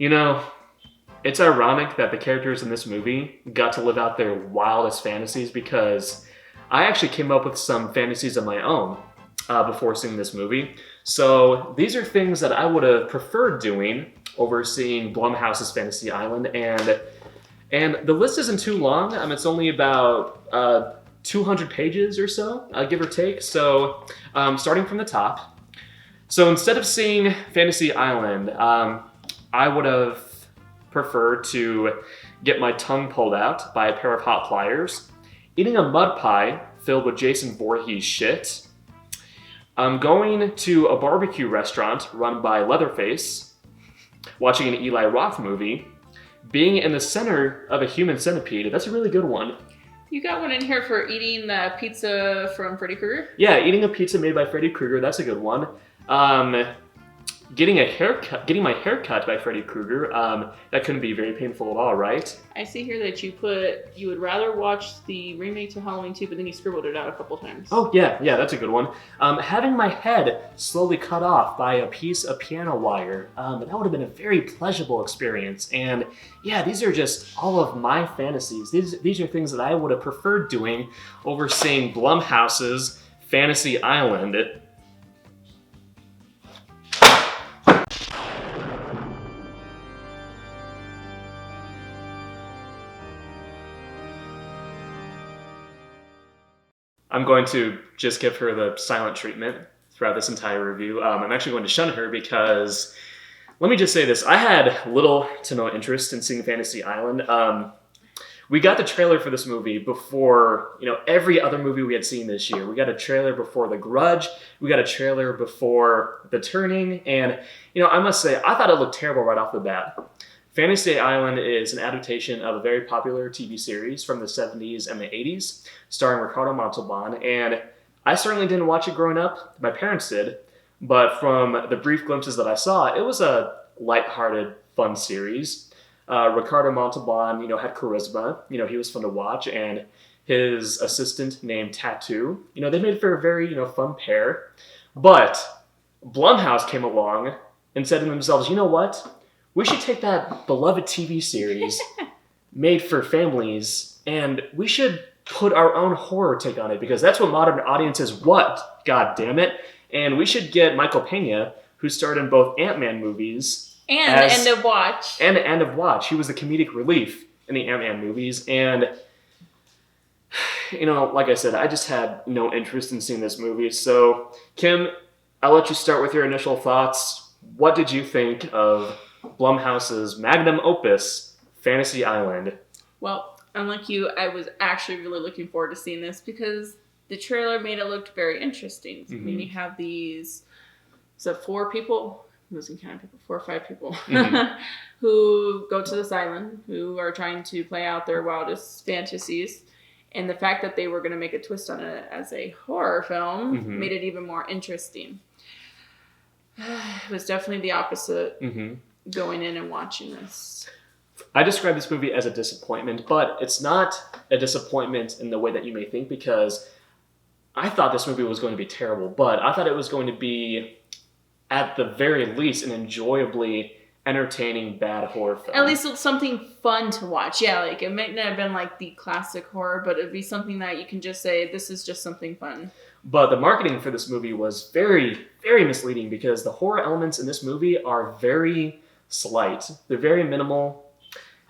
You know, it's ironic that the characters in this movie got to live out their wildest fantasies because I actually came up with some fantasies of my own before seeing this movie. So these are things that I would have preferred doing over seeing Blumhouse's Fantasy Island, and the list isn't too long. It's only about 200 pages or so, give or take. So starting from the top. So instead of seeing Fantasy Island, I would have preferred to get my tongue pulled out by a pair of hot pliers, eating a mud pie filled with Jason Voorhees shit, going to a barbecue restaurant run by Leatherface, watching an Eli Roth movie, being in the center of a human centipede. That's a really good one. You got one in here for eating the pizza from Freddy Krueger? Yeah, eating a pizza made by Freddy Krueger. That's a good one. Getting my hair cut by Freddy Krueger. That couldn't be very painful at all, right? I see here that you would rather watch the remake to Halloween 2, but then you scribbled it out a couple times. Oh, yeah, that's a good one. Having my head slowly cut off by a piece of piano wire. That would have been a very pleasurable experience. And yeah, these are just all of my fantasies. These are things that I would have preferred doing over seeing Blumhouse's Fantasy Island. I'm going to just give her the silent treatment throughout this entire review. I'm actually going to shun her because, let me just say this, I had little to no interest in seeing Fantasy Island. We got the trailer for this movie before, every other movie we had seen this year. We got a trailer before The Grudge, we got a trailer before The Turning, and, I must say, I thought it looked terrible right off the bat. Fantasy Island is an adaptation of a very popular TV series from the 70s and the 80s, starring Ricardo Montalban, and I certainly didn't watch it growing up. My parents did, but from the brief glimpses that I saw, it was a lighthearted, fun series. Ricardo Montalban, had charisma. He was fun to watch, and his assistant named Tattoo, they made for a very, fun pair. But Blumhouse came along and said to themselves, you know what? We should take that beloved TV series made for families, and we should put our own horror take on it, because that's what modern audiences want, god damn it. And we should get Michael Pena, who starred in both Ant-Man movies. And End of Watch. And End of Watch. He was the comedic relief in the Ant-Man movies. And, like I said, I just had no interest in seeing this movie. So, Kim, I'll let you start with your initial thoughts. What did you think of Blumhouse's magnum opus, Fantasy Island? Well, unlike you, I was actually really looking forward to seeing this because the trailer made it look very interesting. Mm-hmm. I mean, you have these, four people? I wasn't counting people, 4 or 5 people, mm-hmm. who go to this island, who are trying to play out their wildest fantasies. And the fact that they were going to make a twist on it as a horror film mm-hmm. made it even more interesting. It was definitely the opposite. Mm-hmm. Going in and watching this. I describe this movie as a disappointment, but it's not a disappointment in the way that you may think, because I thought this movie was going to be terrible, but I thought it was going to be, at the very least, an enjoyably entertaining bad horror film. At least it's something fun to watch. Yeah, it might not have been like the classic horror, but it'd be something that you can just say, this is just something fun. But the marketing for this movie was very, very misleading, because the horror elements in this movie are very slight. They're very minimal.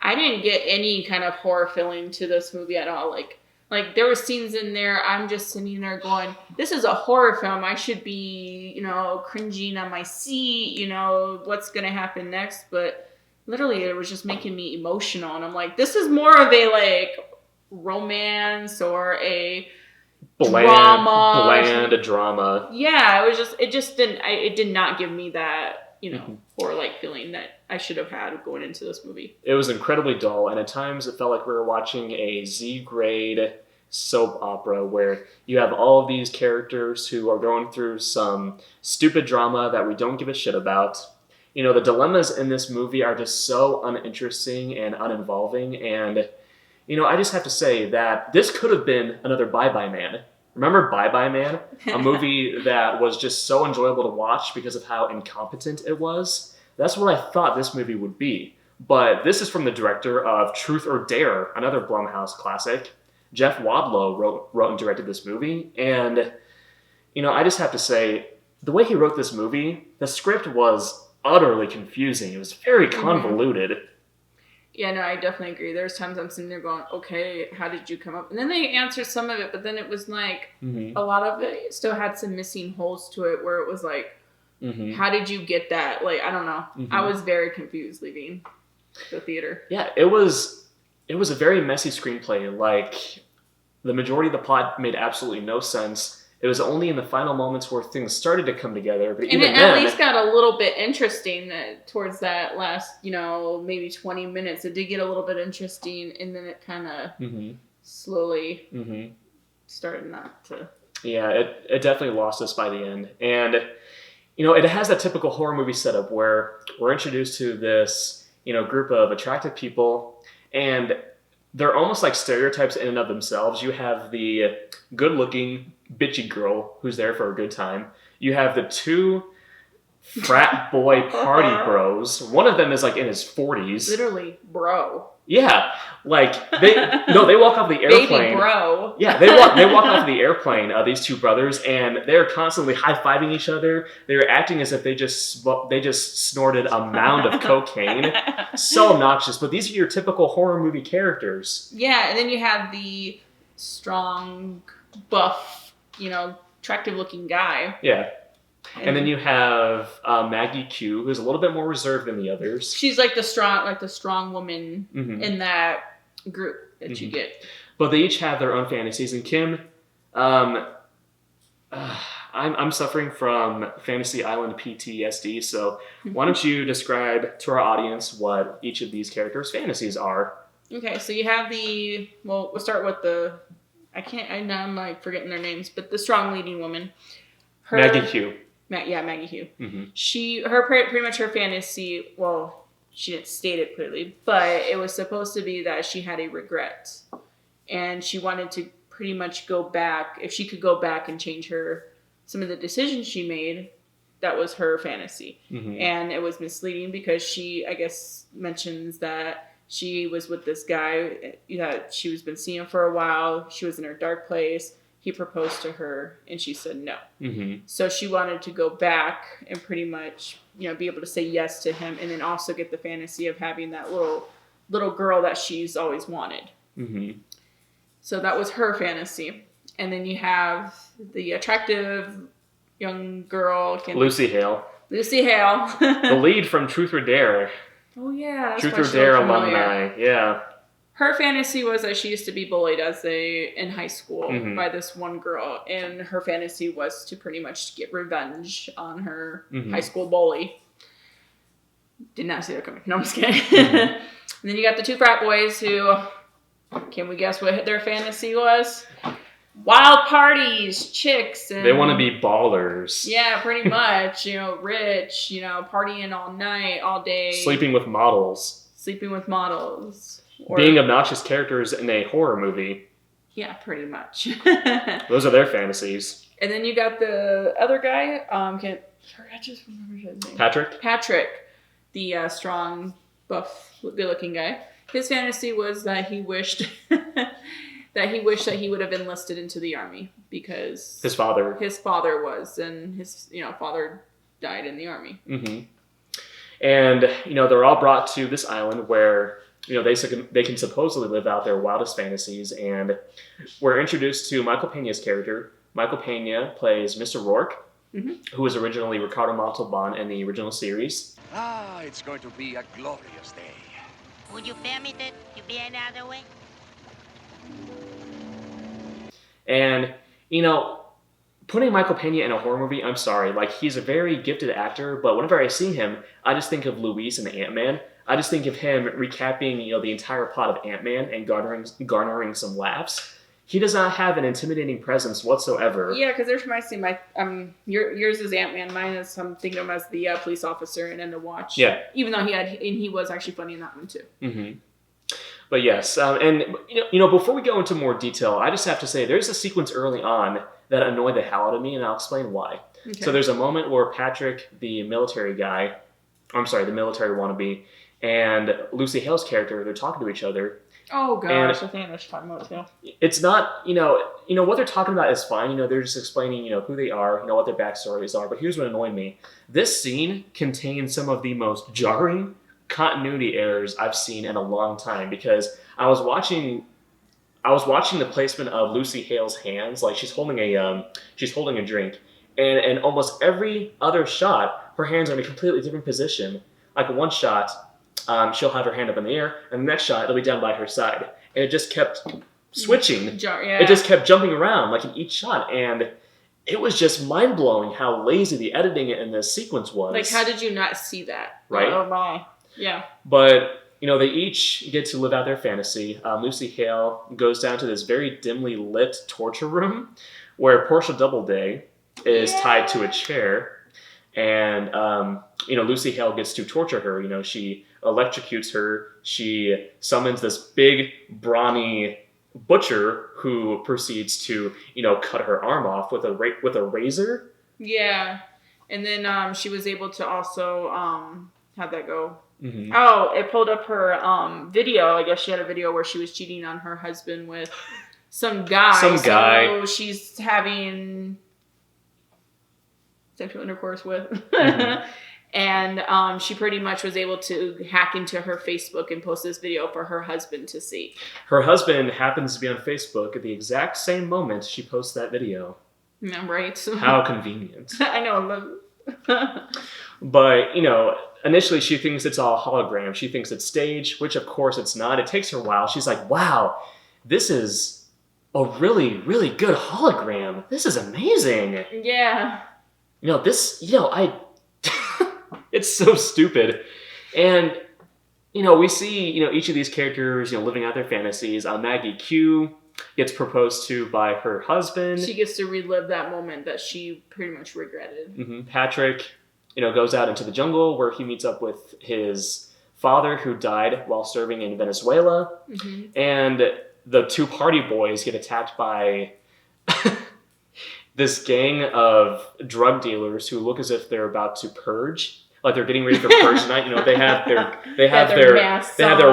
I didn't get any kind of horror feeling to this movie at all. Like there were scenes in there, I'm just sitting there going, this is a horror film. I should be, cringing on my seat, what's going to happen next? But literally it was just making me emotional. And I'm like, this is more of a romance or a drama. Yeah, it did not give me that, mm-hmm. horror-like feeling that I should have had going into this movie. It was incredibly dull, and at times it felt like we were watching a Z-grade soap opera where you have all of these characters who are going through some stupid drama that we don't give a shit about. The dilemmas in this movie are just so uninteresting and uninvolving, and, I just have to say that this could have been another Bye Bye Man. Remember Bye Bye Man? A movie that was just so enjoyable to watch because of how incompetent it was. that's what I thought this movie would be. But this is from the director of Truth or Dare, another Blumhouse classic. Jeff Wadlow wrote and directed this movie. And, I just have to say, the way he wrote this movie, the script was utterly confusing. It was very convoluted. Yeah, no, I definitely agree. There's times I'm sitting there going, okay, how did you come up? And then they answered some of it, but then it was like a lot of it still had some missing holes to it where it was like, how did you get that? Like, I don't know. I was very confused leaving the theater. Yeah, it was a very messy screenplay. Like, the majority of the plot made absolutely no sense. It was only in the final moments where things started to come together. But even then, at least got a little bit interesting towards that last, maybe 20 minutes. It did get a little bit interesting, and then it kind of slowly started not to. Yeah, it definitely lost us by the end. And, it has that typical horror movie setup where we're introduced to this, group of attractive people, and they're almost like stereotypes in and of themselves. You have the good-looking, bitchy girl who's there for a good time. You have the two frat boy party bros. One of them is like in his 40s. Literally, bro. Yeah, like they walk off the airplane. Baby bro. Yeah, they walk off the airplane. These two brothers, and they're constantly high-fiving each other. They're acting as if they just snorted a mound of cocaine. So obnoxious. But these are your typical horror movie characters. Yeah, and then you have the strong, buff, attractive-looking guy. Yeah. And then you have Maggie Q, who's a little bit more reserved than the others. She's like the strong woman in that group that you get. But they each have their own fantasies. And Kim, I'm suffering from Fantasy Island PTSD. So why don't you describe to our audience what each of these characters' fantasies are? Okay, so you have we'll start with I'm like forgetting their names, but the strong leading woman. Maggie Q. Maggie Hugh. Pretty much her fantasy, well, she didn't state it clearly, but it was supposed to be that she had a regret. And she wanted to pretty much go back, if she could go back and change some of the decisions she made, that was her fantasy. And it was misleading because she, I guess, mentions that she was with this guy that she was been seeing for a while. She was in her dark place. He proposed to her, and she said no. So she wanted to go back and pretty much, be able to say yes to him, and then also get the fantasy of having that little girl that she's always wanted. So that was her fantasy. And then you have the attractive young girl, Lucy Hale. The lead from Truth or Dare. Oh yeah, that's Truth or Dare alumni. Yeah. Her fantasy was that she used to be bullied in high school by this one girl, and her fantasy was to pretty much get revenge on her high school bully. Did not see that coming. No, I'm just kidding. And then you got the two frat boys who, can we guess what their fantasy was? Wild parties, chicks. And, they want to be ballers. Yeah, pretty much. Rich, partying all night, all day. Sleeping with models. Or being obnoxious characters in a horror movie. Yeah, pretty much. Those are their fantasies. And then you got the other guy. I just remember his name. Patrick, the strong, buff, good-looking guy. His fantasy was that he wished that he would have enlisted into the army because his father was, and his father died in the army. And they're all brought to this island where they can supposedly live out their wildest fantasies, and we're introduced to Michael Pena's character. Michael Pena plays Mr. Rourke, who was originally Ricardo Montalban in the original series. It's going to be a glorious day. Would you permit it to be another way? And, putting Michael Pena in a horror movie, I'm sorry, like, he's a very gifted actor, but whenever I see him, I just think of Luis and Ant-Man. I just think of him recapping, the entire plot of Ant-Man and garnering some laughs. He does not have an intimidating presence whatsoever. Yeah, because there's my scene. Yours is Ant-Man. Mine is I'm thinking of him as the police officer in End of Watch. Yeah. Even though he was actually funny in that one too. But yes, and before we go into more detail, I just have to say there's a sequence early on that annoyed the hell out of me, and I'll explain why. Okay. So there's a moment where Patrick, the military guy, I'm sorry, the military wannabe, and Lucy Hale's character, they're talking to each other. Oh gosh, And I think I know what you're talking about too. it's not, what they're talking about is fine. They're just explaining, who they are, what their backstories are. But here's what annoyed me: this scene contains some of the most jarring continuity errors I've seen in a long time. Because I was watching the placement of Lucy Hale's hands, like she's holding a drink, and in almost every other shot, her hands are in a completely different position. Like one shot, she'll have her hand up in the air, and the next shot, it'll be down by her side. And it just kept switching. Yeah. It just kept jumping around, like in each shot. And it was just mind-blowing how lazy the editing in this sequence was. Like, how did you not see that? Right? Oh, my. Yeah. But, they each get to live out their fantasy. Lucy Hale goes down to this very dimly lit torture room where Portia Doubleday is tied to a chair. And, Lucy Hale gets to torture her. She electrocutes her. She summons this big, brawny butcher who proceeds to, cut her arm off with a razor. Yeah. And then she was able to also, how'd that go? Mm-hmm. Oh, it pulled up her video. I guess she had a video where she was cheating on her husband with some guy. So she's having sexual intercourse with. Mm-hmm. And she pretty much was able to hack into her Facebook and post this video for her husband to see. Her husband happens to be on Facebook at the exact same moment she posts that video. Yeah, right. How convenient. I know. But, initially she thinks it's all hologram. She thinks it's staged, which of course it's not. It takes her a while. She's like, wow, this is a really, really good hologram. This is amazing. Yeah. It's so stupid. And, we see, each of these characters, living out their fantasies. Maggie Q gets proposed to by her husband. She gets to relive that moment that she pretty much regretted. Mm-hmm. Patrick, goes out into the jungle where he meets up with his father who died while serving in Venezuela. Mm-hmm. And the two party boys get attacked by this gang of drug dealers who look as if they're about to purge. Like they're getting ready for purge night. They have their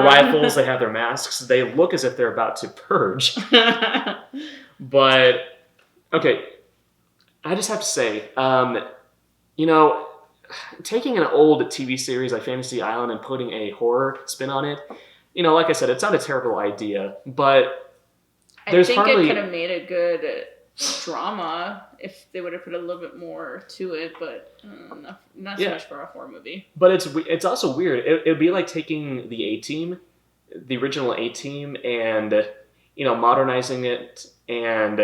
rifles, they have their masks. They look as if they're about to purge. But okay, I just have to say, taking an old TV series like Fantasy Island and putting a horror spin on it, like I said, it's not a terrible idea, but I think it could have made a good drama if they would have put a little bit more to it, but not so much for a horror movie. But it's also weird. It would be like taking the A-Team, the original A-Team, and modernizing it, and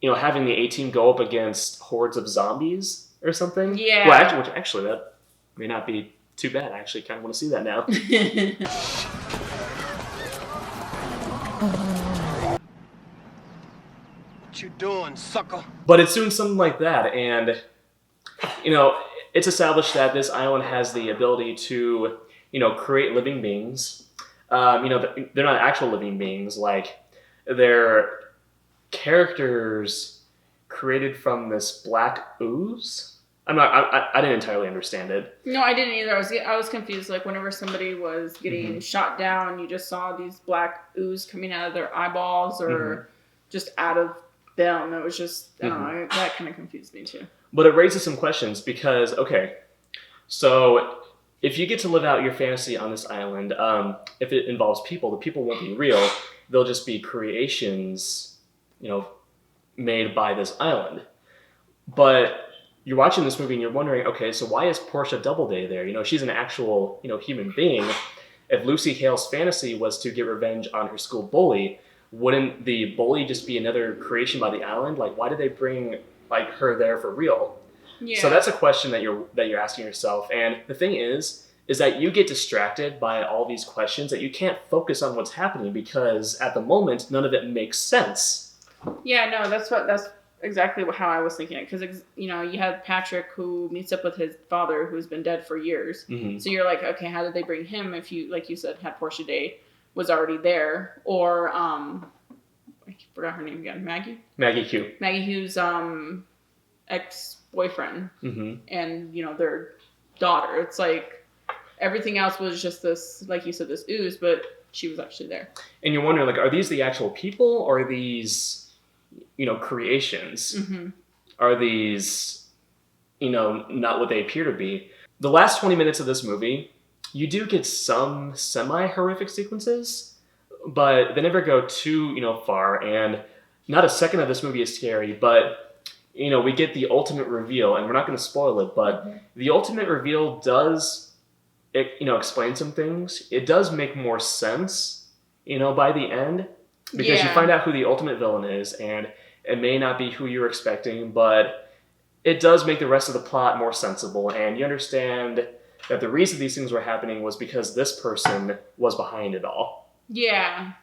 having the A-Team go up against hordes of zombies or something. Yeah. Well, actually that may not be too bad. I actually kind of want to see that now. What you doing, sucker? But it's doing something like that, and it's established that this island has the ability to create living beings. They're not actual living beings, like they're characters created from this black ooze. I didn't entirely understand it. No, I didn't either. I was confused. Like whenever somebody was getting shot down, you just saw these black ooze coming out of their eyeballs or just out of them. It was just, I don't know, that kind of confused me too. But it raises some questions because, okay, so if you get to live out your fantasy on this island, if it involves people, the people won't be real. They'll just be creations, made by this island. But you're watching this movie and you're wondering, okay, so why is Portia Doubleday there? She's an actual, human being. If Lucy Hale's fantasy was to get revenge on her school bully, wouldn't the bully just be another creation by the island? Like, why did they bring her there for real? Yeah. So that's a question that you're asking yourself. And the thing is that you get distracted by all these questions that you can't focus on what's happening because at the moment none of it makes sense. Yeah, no, that's exactly how I was thinking it. Because you have Patrick who meets up with his father who's been dead for years. Mm-hmm. So you're like, okay, how did they bring him if you, like you said, had Portia Day was already there, or I forgot her name again. Maggie Q. Maggie Q's ex-boyfriend, and they're daughter. It's like everything else was just this, like you said, this ooze, but she was actually there. And you're wondering, like, are these the actual people, or are these, creations? Mm-hmm. Are these, not what they appear to be? The last 20 minutes of this movie, you do get some semi-horrific sequences, but they never go too, far, and not a second of this movie is scary, but, we get the ultimate reveal, and we're not going to spoil it, but the ultimate reveal does, explain some things. It does make more sense, by the end, because you find out who the ultimate villain is, and it may not be who you're expecting, but it does make the rest of the plot more sensible, and you understand that the reason these things were happening was because this person was behind it all. Yeah.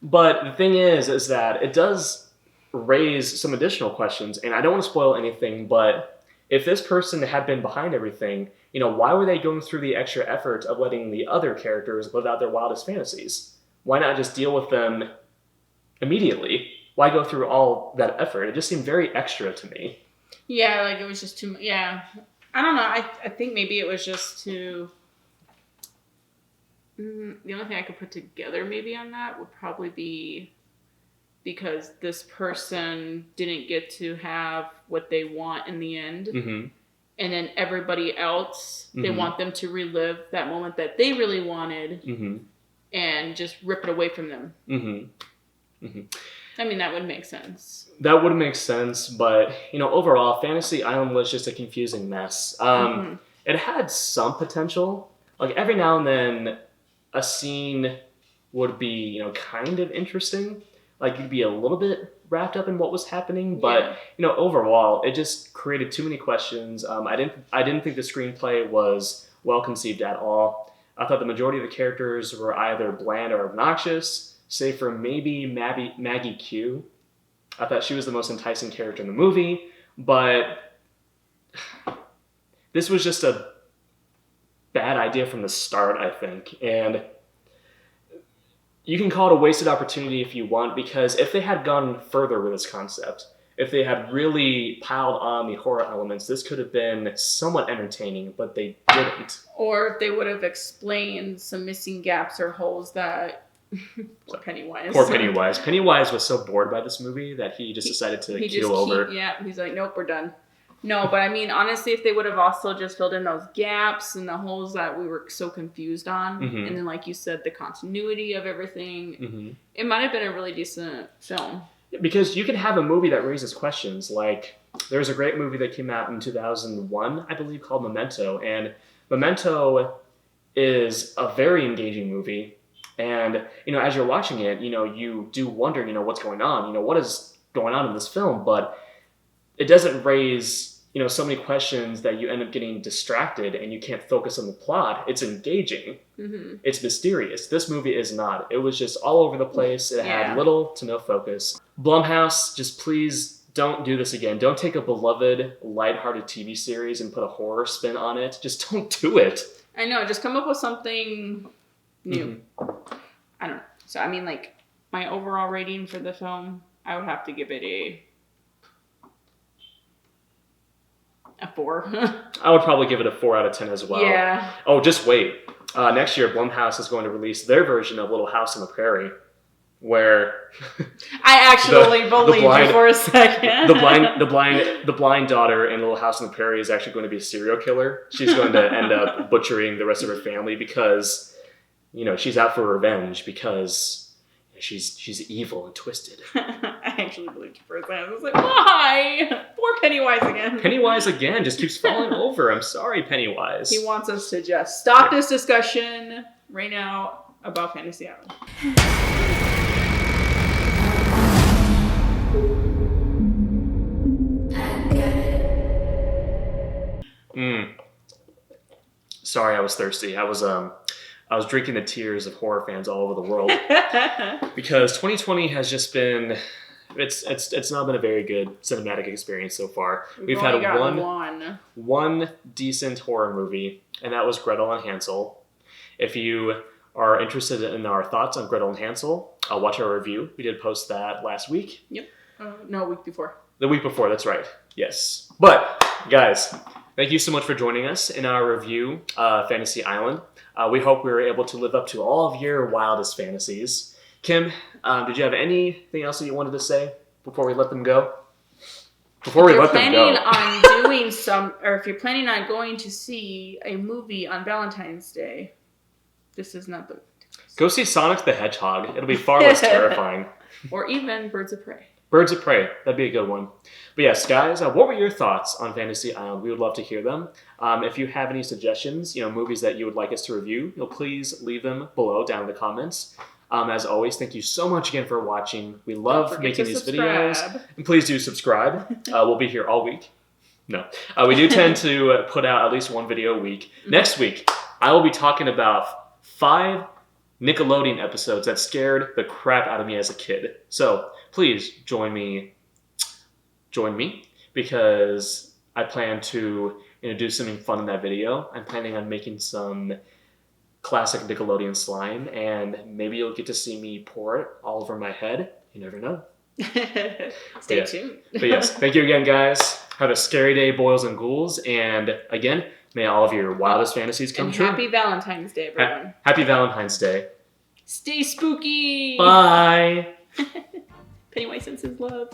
But the thing is that it does raise some additional questions, and I don't want to spoil anything, but if this person had been behind everything, why were they going through the extra effort of letting the other characters live out their wildest fantasies? Why not just deal with them immediately? Why go through all that effort? It just seemed very extra to me. Yeah, like it was just too much. Yeah. I don't know. I think maybe it was just to... The only thing I could put together maybe on that would probably be because this person didn't get to have what they want in the end. Mm-hmm. And then everybody else, they want them to relive that moment that they really wanted and just rip it away from them. I mean, that would make sense. That would make sense, but, overall, Fantasy Island was just a confusing mess. It had some potential. Like, every now and then, a scene would be, kind of interesting. Like, you'd be a little bit wrapped up in what was happening, but, overall, it just created too many questions. I didn't think the screenplay was well conceived at all. I thought the majority of the characters were either bland or obnoxious, save for maybe Maggie Q. I thought she was the most enticing character in the movie, but this was just a bad idea from the start, I think. And you can call it a wasted opportunity if you want, because if they had gone further with this concept, if they had really piled on the horror elements, this could have been somewhat entertaining, but they didn't. Or if they would have explained some missing gaps or holes that... Poor Pennywise. Poor Pennywise. Pennywise was so bored by this movie that he just decided to keel over. He's like, nope, we're done. No, but I mean, honestly, if they would have also just filled in those gaps and the holes that we were so confused on, and then, like you said, the continuity of everything, it might have been a really decent film. Because you can have a movie that raises questions. Like, there's a great movie that came out in 2001, I believe, called Memento. And Memento is a very engaging movie. And, as you're watching it, you do wonder, what's going on? What is going on in this film? But it doesn't raise, so many questions that you end up getting distracted and you can't focus on the plot. It's engaging. It's mysterious. This movie is not. It was just all over the place. It had little to no focus. Blumhouse, just please don't do this again. Don't take a beloved, lighthearted TV series and put a horror spin on it. Just don't do it. I know. Just come up with something new. I don't know. So, I mean, like, my overall rating for the film, I would have to give it a 4. I would probably give it a 4 out of 10 as well. Yeah. Oh, just wait. Next year, Blumhouse is going to release their version of Little House on the Prairie, where I actually believed you for a second. the blind daughter in Little House on the Prairie is actually going to be a serial killer. She's going to end up butchering the rest of her family because, she's out for revenge because she's evil and twisted. I actually believed you for a second. I was like, why? Poor Pennywise again. Pennywise again just keeps falling over. I'm sorry, Pennywise. He wants us to just stop this discussion right now about Fantasy Island. Sorry, I was thirsty. I was drinking the tears of horror fans all over the world because 2020 has just been it's not been a very good cinematic experience so far. We've had one decent horror movie, and that was Gretel and Hansel. If you are interested in our thoughts on Gretel and Hansel, watch our review. We did post that last week. Yep. No, week before. The week before, that's right. Yes. But guys, thank you so much for joining us in our review of Fantasy Island. We hope we were able to live up to all of your wildest fantasies. Kim, did you have anything else that you wanted to say before we let them go? Before if we you're let them go. planning on doing or if you're planning on going to see a movie on Valentine's Day, this is not the... Go see Sonic the Hedgehog. It'll be far less terrifying. Or even Birds of Prey. Birds of Prey. That'd be a good one. But yes, guys, what were your thoughts on Fantasy Island? We would love to hear them. If you have any suggestions, movies that you would like us to review, please leave them below down in the comments. As always, thank you so much again for watching. We love making these videos. And please do subscribe. We'll be here all week. No. We do tend to put out at least one video a week. Next week, I will be talking about 5 Nickelodeon episodes that scared the crap out of me as a kid. So please join me because I plan to do something fun in that video. I'm planning on making some classic Nickelodeon slime, and maybe you'll get to see me pour it all over my head. You never know. Stay tuned. But yes, thank you again, guys. Have a scary day, boils and ghouls, and again, may all of your wildest fantasies come true. Happy Valentine's Day, everyone. Happy Valentine's Day. Stay spooky. Bye. Pennywise senses love.